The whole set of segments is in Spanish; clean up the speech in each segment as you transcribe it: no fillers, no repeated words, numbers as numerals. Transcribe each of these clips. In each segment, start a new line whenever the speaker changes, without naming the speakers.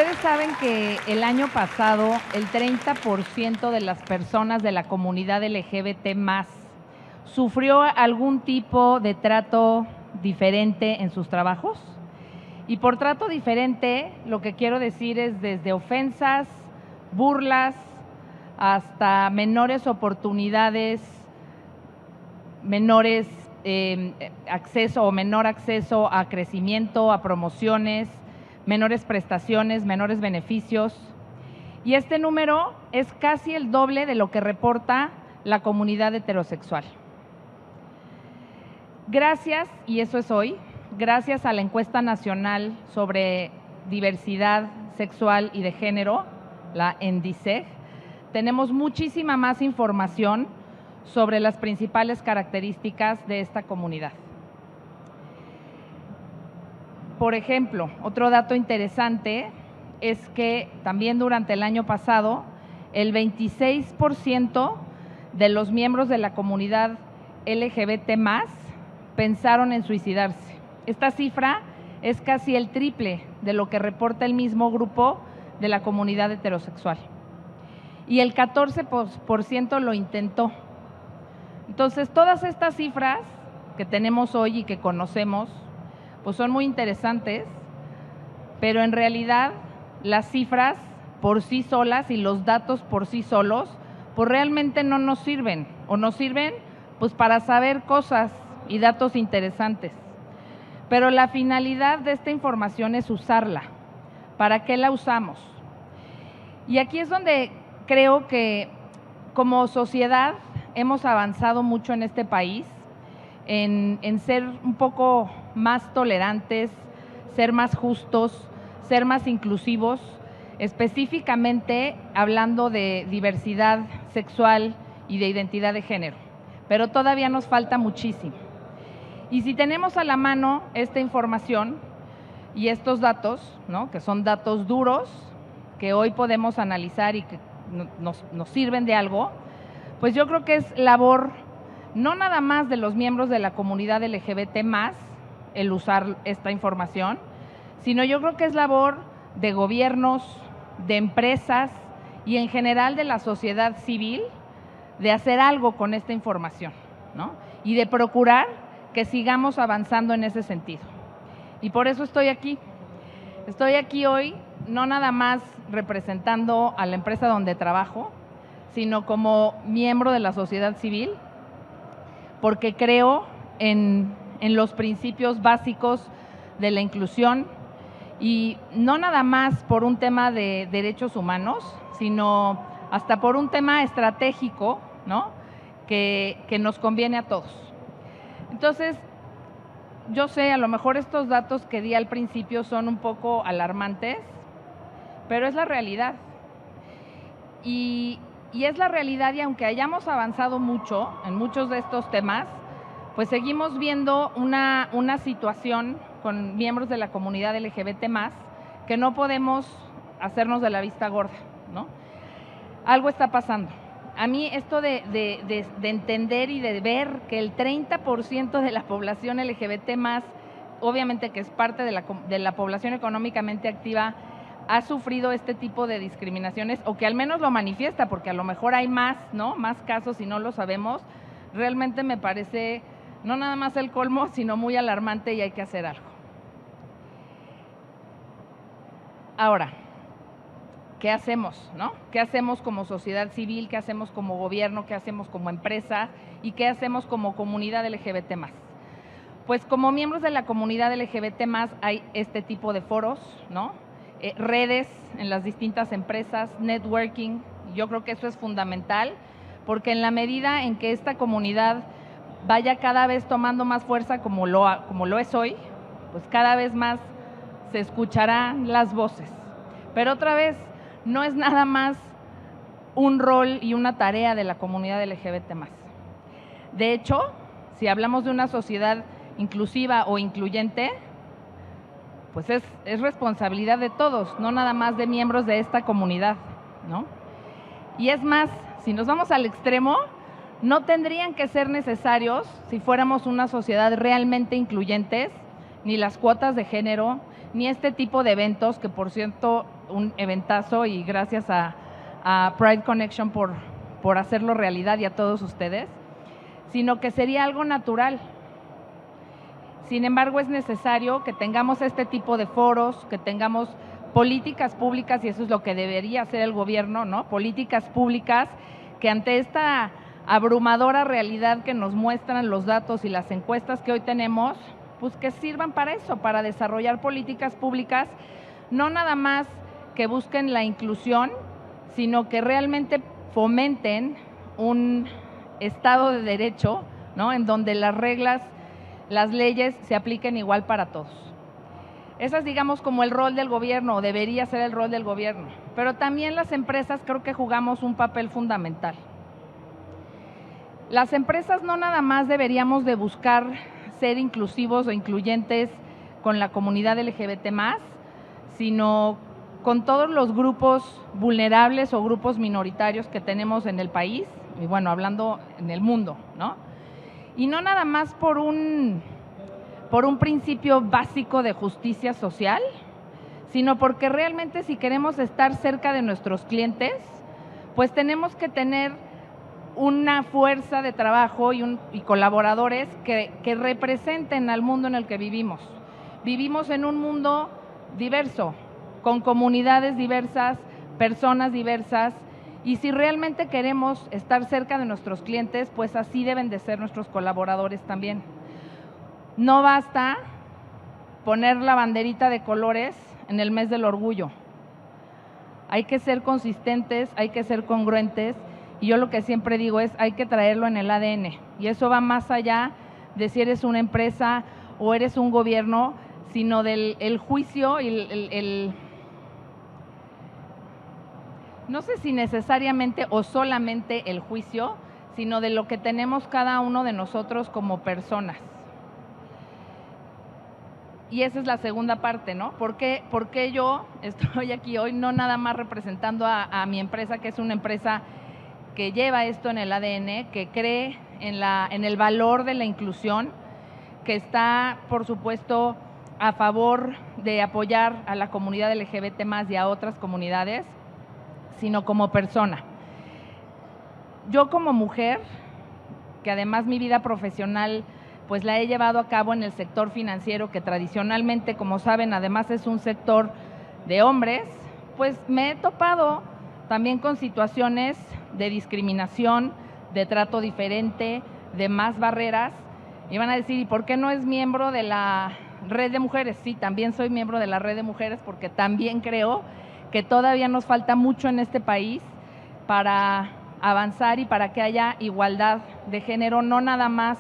Ustedes saben que el año pasado el 30% de las personas de la comunidad LGBT+ sufrió algún tipo de trato diferente en sus trabajos. Y por trato diferente, lo que quiero decir es desde ofensas, burlas, hasta menores oportunidades, menores acceso o menor acceso a crecimiento, a promociones, menores prestaciones, menores beneficios. Y este número es casi el doble de lo que reporta la comunidad heterosexual. Gracias, y eso es hoy, gracias a la encuesta nacional sobre diversidad sexual y de género, la ENDICEG, tenemos muchísima más información sobre las principales características de esta comunidad. Por ejemplo, otro dato interesante es que también durante el año pasado, el 26% de los miembros de la comunidad LGBT+ pensaron en suicidarse. Esta cifra es casi el triple de lo que reporta el mismo grupo de la comunidad heterosexual. Y el 14% lo intentó. Entonces, todas estas cifras que tenemos hoy y que conocemos, pues son muy interesantes, pero en realidad las cifras por sí solas y los datos por sí solos, pues realmente no nos sirven, o nos sirven pues para saber cosas y datos interesantes. Pero la finalidad de esta información es usarla. ¿Para qué la usamos? Y aquí es donde creo que como sociedad hemos avanzado mucho en este país en ser un poco más tolerantes, ser más justos, ser más inclusivos, específicamente hablando de diversidad sexual y de identidad de género. Pero todavía nos falta muchísimo. Y si tenemos a la mano esta información y estos datos, ¿no?, que son datos duros, que hoy podemos analizar y que nos sirven de algo, pues yo creo que es labor no nada más de los miembros de la comunidad LGBT+ el usar esta información, sino yo creo que es labor de gobiernos, de empresas y en general de la sociedad civil de hacer algo con esta información, ¿no?, y de procurar que sigamos avanzando en ese sentido. Y por eso estoy aquí. Estoy aquí hoy no nada más representando a la empresa donde trabajo, sino como miembro de la sociedad civil, porque creo en los principios básicos de la inclusión y no nada más por un tema de derechos humanos, sino hasta por un tema estratégico, ¿no?, que nos conviene a todos. Entonces, yo sé, a lo mejor estos datos que di al principio son un poco alarmantes, pero es la realidad. Y es la realidad, y aunque hayamos avanzado mucho en muchos de estos temas, pues seguimos viendo una situación con miembros de la comunidad LGBT+ que no podemos hacernos de la vista gorda, ¿no? Algo está pasando. A mí esto de entender y de ver que el 30% de la población LGBT+, obviamente que es parte de la población económicamente activa, ha sufrido este tipo de discriminaciones, o que al menos lo manifiesta, porque a lo mejor hay más, ¿no?, más casos y no lo sabemos, realmente me parece no nada más el colmo, sino muy alarmante y hay que hacer algo. Ahora, ¿qué hacemos, no? ¿Qué hacemos como sociedad civil? ¿Qué hacemos como gobierno? ¿Qué hacemos como empresa? ¿Y qué hacemos como comunidad LGBT+? Pues como miembros de la comunidad LGBT+ hay este tipo de foros, ¿no?, redes en las distintas empresas, networking. Yo creo que eso es fundamental, porque en la medida en que esta comunidad vaya cada vez tomando más fuerza como lo es hoy, pues cada vez más se escucharán las voces. Pero otra vez, no es nada más un rol y una tarea de la comunidad LGBT+. De hecho, si hablamos de una sociedad inclusiva o incluyente, pues es responsabilidad de todos, no nada más de miembros de esta comunidad, ¿no? Y es más, si nos vamos al extremo, no tendrían que ser necesarios, si fuéramos una sociedad realmente incluyentes, ni las cuotas de género, ni este tipo de eventos que, por cierto, un eventazo y gracias a Pride Connection por hacerlo realidad y a todos ustedes, sino que sería algo natural. Sin embargo, es necesario que tengamos este tipo de foros, que tengamos políticas públicas, y eso es lo que debería hacer el gobierno, ¿no? Políticas públicas que ante esta abrumadora realidad que nos muestran los datos y las encuestas que hoy tenemos, pues que sirvan para eso, para desarrollar políticas públicas, no nada más que busquen la inclusión, sino que realmente fomenten un Estado de Derecho, ¿no? En donde las reglas, las leyes se apliquen igual para todos. Ese es, digamos, como el rol del gobierno, o debería ser el rol del gobierno. Pero también las empresas creo que jugamos un papel fundamental. Las empresas no nada más deberíamos de buscar ser inclusivos o incluyentes con la comunidad LGBT+, sino con todos los grupos vulnerables o grupos minoritarios que tenemos en el país, y bueno, hablando en el mundo, ¿no? Y no nada más por un principio básico de justicia social, sino porque realmente si queremos estar cerca de nuestros clientes, pues tenemos que tener una fuerza de trabajo y colaboradores que representen al mundo en el que vivimos. Vivimos en un mundo diverso, con comunidades diversas, personas diversas, y si realmente queremos estar cerca de nuestros clientes, pues así deben de ser nuestros colaboradores también. No basta poner la banderita de colores en el mes del orgullo. Hay que ser consistentes, hay que ser congruentes, y yo lo que siempre digo es hay que traerlo en el ADN, y eso va más allá de si eres una empresa o eres un gobierno, sino del juicio y no sé si necesariamente o solamente el juicio, sino de lo que tenemos cada uno de nosotros como personas. Y esa es la segunda parte, ¿no? ¿Por qué yo estoy aquí hoy? No nada más representando a mi empresa, que es una empresa que lleva esto en el ADN, que cree en el valor de la inclusión, que está, por supuesto, a favor de apoyar a la comunidad LGBT+ y a otras comunidades, sino como persona. Yo como mujer, que además mi vida profesional pues la he llevado a cabo en el sector financiero, que tradicionalmente, como saben, además es un sector de hombres, pues me he topado también con situaciones de discriminación, de trato diferente, de más barreras. Y van a decir, ¿y por qué no es miembro de la red de mujeres? Sí, también soy miembro de la red de mujeres, porque también creo que todavía nos falta mucho en este país para avanzar y para que haya igualdad de género, no nada más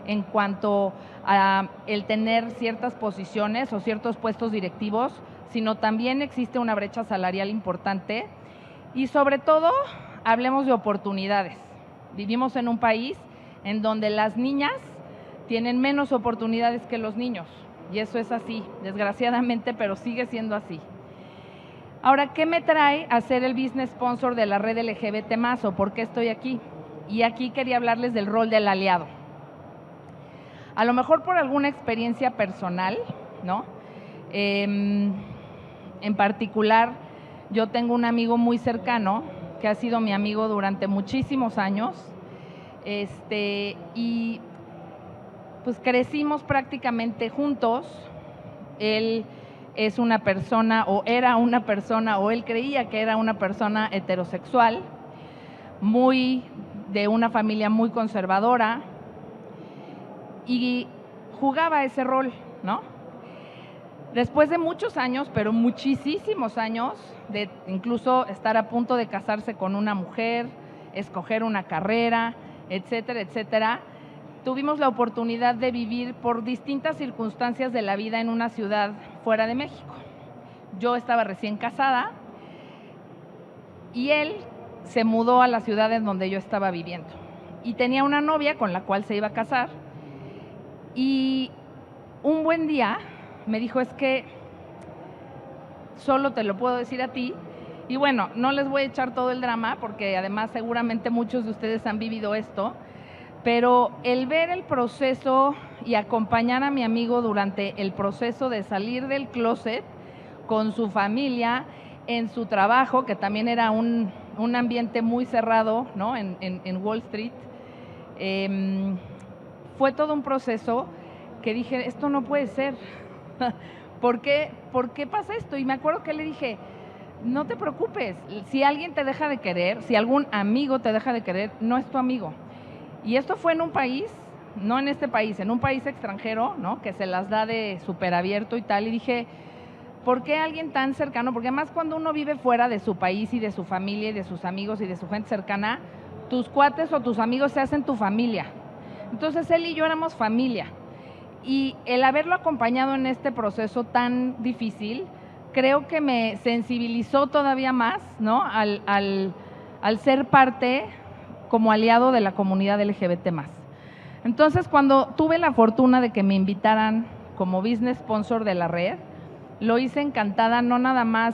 en cuanto a el tener ciertas posiciones o ciertos puestos directivos, sino también existe una brecha salarial importante y sobre todo hablemos de oportunidades. Vivimos en un país en donde las niñas tienen menos oportunidades que los niños y eso es así, desgraciadamente, pero sigue siendo así. Ahora, ¿qué me trae a ser el business sponsor de la red LGBT+, o por qué estoy aquí? Y aquí quería hablarles del rol del aliado. A lo mejor por alguna experiencia personal, ¿no? En particular, yo tengo un amigo muy cercano que ha sido mi amigo durante muchísimos años, y pues crecimos prácticamente juntos. Él es una persona, o era una persona, o él creía que era una persona heterosexual, de una familia muy conservadora, y jugaba ese rol, ¿no? Después de muchos años, pero muchísimos años, de incluso estar a punto de casarse con una mujer, escoger una carrera, etcétera, etcétera, tuvimos la oportunidad de vivir por distintas circunstancias de la vida en una ciudad fuera de México. Yo estaba recién casada y él se mudó a la ciudad en donde yo estaba viviendo y tenía una novia con la cual se iba a casar. Y un buen día me dijo, es que solo te lo puedo decir a ti. Y bueno, no les voy a echar todo el drama, porque además seguramente muchos de ustedes han vivido esto, pero el ver el proceso y acompañar a mi amigo durante el proceso de salir del closet con su familia en su trabajo, que también era un ambiente muy cerrado, ¿no? en Wall Street. Fue todo un proceso que dije, esto no puede ser. ¿Por qué pasa esto? Y me acuerdo que le dije, no te preocupes, si alguien te deja de querer, si algún amigo te deja de querer, no es tu amigo. Y esto fue en un país, no en este país, en un país extranjero, ¿no? Que se las da de súper abierto y tal. Y dije, ¿por qué alguien tan cercano? Porque además cuando uno vive fuera de su país y de su familia y de sus amigos y de su gente cercana, tus cuates o tus amigos se hacen tu familia. Entonces él y yo éramos familia. Y el haberlo acompañado en este proceso tan difícil, creo que me sensibilizó todavía más, ¿no? al ser parte como aliado de la comunidad LGBT+. Entonces, cuando tuve la fortuna de que me invitaran como business sponsor de la red, lo hice encantada, no nada más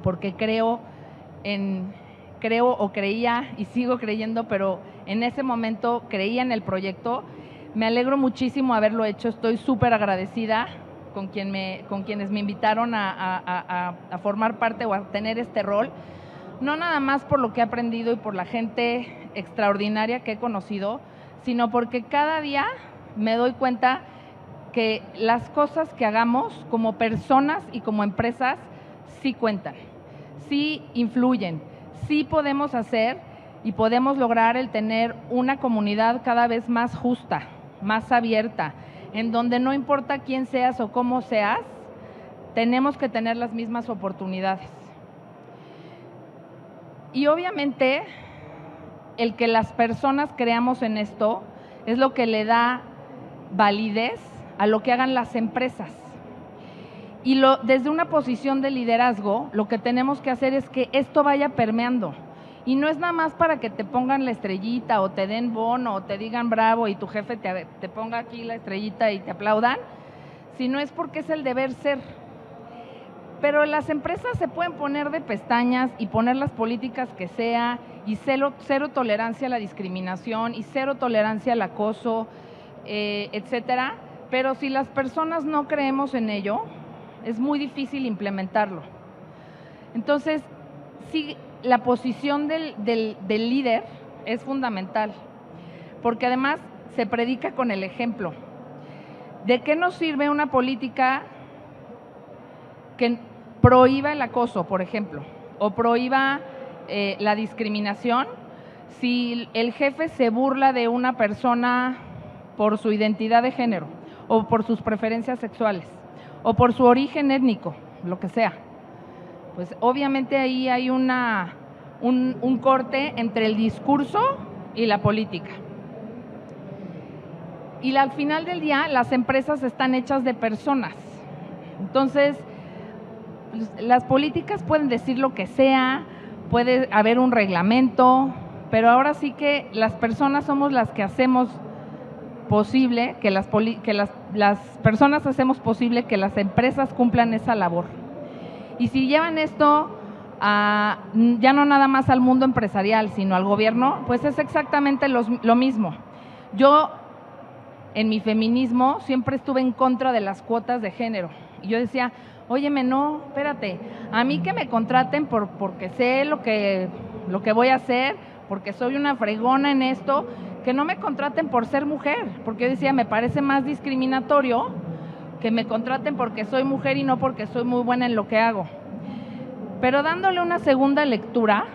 porque creo o creía y sigo creyendo, pero en ese momento creía en el proyecto. Me alegro muchísimo haberlo hecho, estoy súper agradecida con quienes me invitaron a formar parte o a tener este rol, no nada más por lo que he aprendido y por la gente extraordinaria que he conocido, sino porque cada día me doy cuenta que las cosas que hagamos como personas y como empresas sí cuentan, sí influyen, sí podemos hacer y podemos lograr el tener una comunidad cada vez más justa, más abierta, en donde no importa quién seas o cómo seas, tenemos que tener las mismas oportunidades. Y obviamente el que las personas creamos en esto es lo que le da validez a lo que hagan las empresas. Y desde una posición de liderazgo, lo que tenemos que hacer es que esto vaya permeando. Y no es nada más para que te pongan la estrellita o te den bono o te digan bravo y tu jefe te ponga aquí la estrellita y te aplaudan, sino es porque es el deber ser. Pero las empresas se pueden poner de pestañas y poner las políticas que sea, y cero tolerancia a la discriminación y cero tolerancia al acoso, etcétera. Pero si las personas no creemos en ello, es muy difícil implementarlo. Entonces, sí, la posición del líder es fundamental, porque además se predica con el ejemplo. ¿De qué nos sirve una política que prohíba el acoso, por ejemplo, o prohíba la discriminación, si el jefe se burla de una persona por su identidad de género, o por sus preferencias sexuales, o por su origen étnico, lo que sea? Pues obviamente ahí hay un corte entre el discurso y la política. Y al final del día, las empresas están hechas de personas. Entonces, las políticas pueden decir lo que sea, puede haber un reglamento, pero ahora sí que las personas somos las que hacemos posible, que las personas hacemos posible que las empresas cumplan esa labor. Y si llevan esto ya no nada más al mundo empresarial, sino al gobierno, pues es exactamente lo mismo. Yo, en mi feminismo, siempre estuve en contra de las cuotas de género. Y yo decía, óyeme, no, espérate, a mí que me contraten porque sé lo que voy a hacer, porque soy una fregona en esto, que no me contraten por ser mujer, porque yo decía, me parece más discriminatorio que me contraten porque soy mujer y no porque soy muy buena en lo que hago. Pero dándole una segunda lectura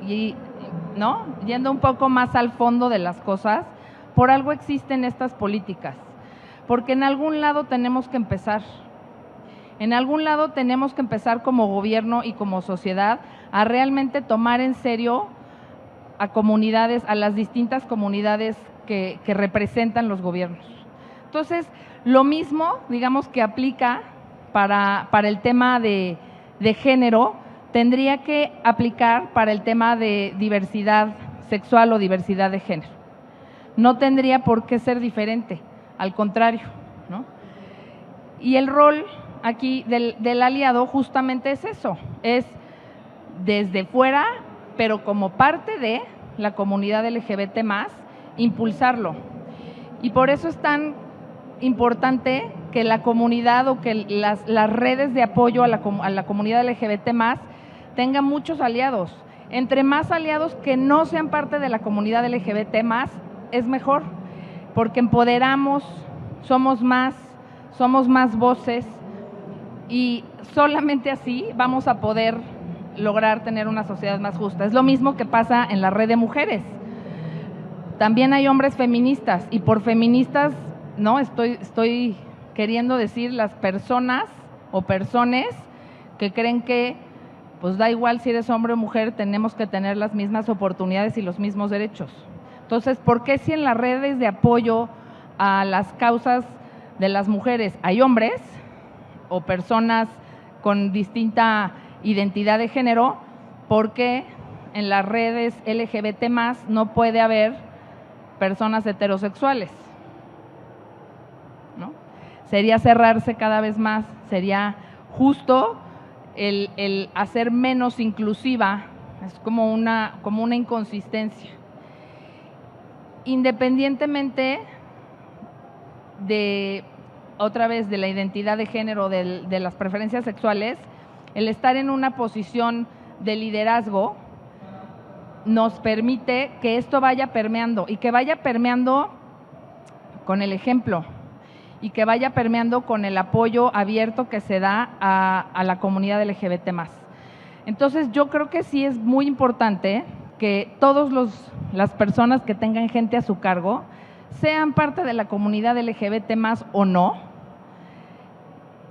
y, ¿no?, yendo un poco más al fondo de las cosas, por algo existen estas políticas, porque en algún lado tenemos que empezar. En algún lado tenemos que empezar como gobierno y como sociedad a realmente tomar en serio a comunidades, a las distintas comunidades que representan los gobiernos. Entonces, lo mismo, digamos, que aplica para el tema de género, tendría que aplicar para el tema de diversidad sexual o diversidad de género. No tendría por qué ser diferente, al contrario, ¿no? Y el rol aquí del aliado justamente es eso, es desde fuera, pero como parte de la comunidad LGBT+, impulsarlo. Y por eso es tan importante que la comunidad o que las redes de apoyo a la comunidad LGBT más tengan muchos aliados. Entre más aliados que no sean parte de la comunidad LGBT más, es mejor, porque empoderamos, somos más voces y solamente así vamos a poder lograr tener una sociedad más justa. Es lo mismo que pasa en la red de mujeres. También hay hombres feministas y por feministas no estoy queriendo decir las personas o personas que creen que pues da igual si eres hombre o mujer, tenemos que tener las mismas oportunidades y los mismos derechos. Entonces, ¿por qué si en las redes de apoyo a las causas de las mujeres hay hombres o personas con distinta identidad de género, por qué en las redes LGBT más no puede haber personas heterosexuales? ¿No? Sería cerrarse cada vez más, sería justo el hacer menos inclusiva, es como una inconsistencia. Independientemente de, otra vez, de la identidad de género, de las preferencias sexuales, el estar en una posición de liderazgo nos permite que esto vaya permeando y que vaya permeando con el ejemplo y que vaya permeando con el apoyo abierto que se da a la comunidad LGBT más. Entonces, yo creo que sí es muy importante que todas las personas que tengan gente a su cargo, sean parte de la comunidad LGBT más o no,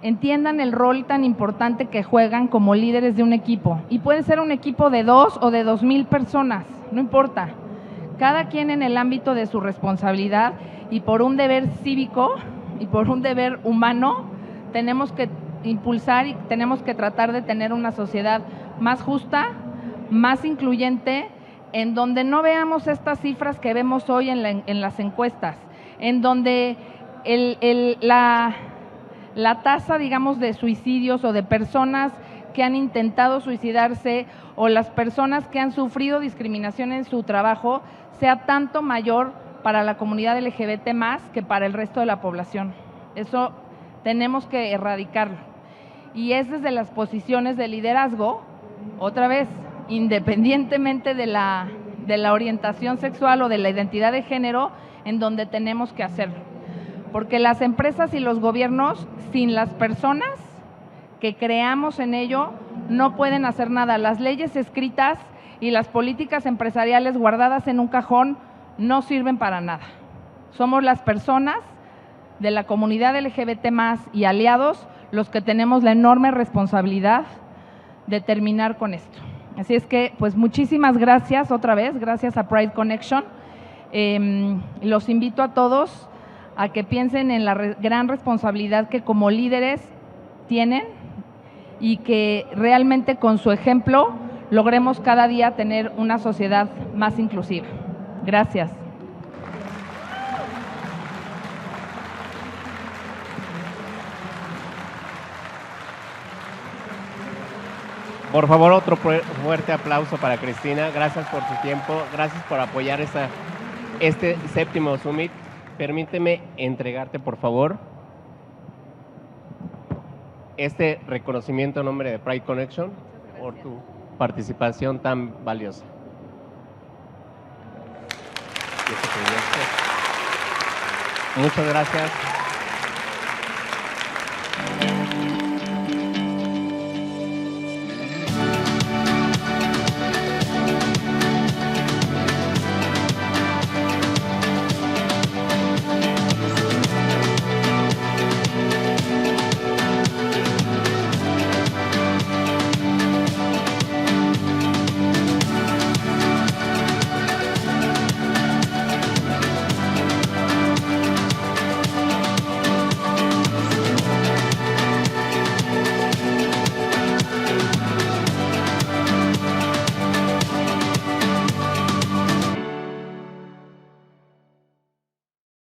entiendan el rol tan importante que juegan como líderes de un equipo. Y puede ser un equipo de 2 o de 2,000 personas, no importa. Cada quien en el ámbito de su responsabilidad y por un deber cívico y por un deber humano, tenemos que impulsar y tenemos que tratar de tener una sociedad más justa, más incluyente, en donde no veamos estas cifras que vemos hoy en las encuestas, en donde la tasa, digamos, de suicidios o de personas que han intentado suicidarse o las personas que han sufrido discriminación en su trabajo sea tanto mayor para la comunidad LGBT más que para el resto de la población. Eso tenemos que erradicarlo. Y es desde las posiciones de liderazgo, otra vez, independientemente de la orientación sexual o de la identidad de género, en donde tenemos que hacerlo. Porque las empresas y los gobiernos, sin las personas que creamos en ello, no pueden hacer nada. Las leyes escritas y las políticas empresariales guardadas en un cajón no sirven para nada. Somos las personas de la comunidad LGBT más y aliados los que tenemos la enorme responsabilidad de terminar con esto. Así es que, pues muchísimas gracias otra vez, gracias a Pride Connection. Los invito a todos a que piensen en la gran responsabilidad que como líderes tienen y que realmente con su ejemplo logremos cada día tener una sociedad más inclusiva. Gracias.
Por favor, otro fuerte aplauso para Cristina. Gracias por su tiempo, gracias por apoyar este séptimo Summit. Permíteme entregarte, por favor, este reconocimiento en nombre de Pride Connection por tu participación tan valiosa. Muchas gracias.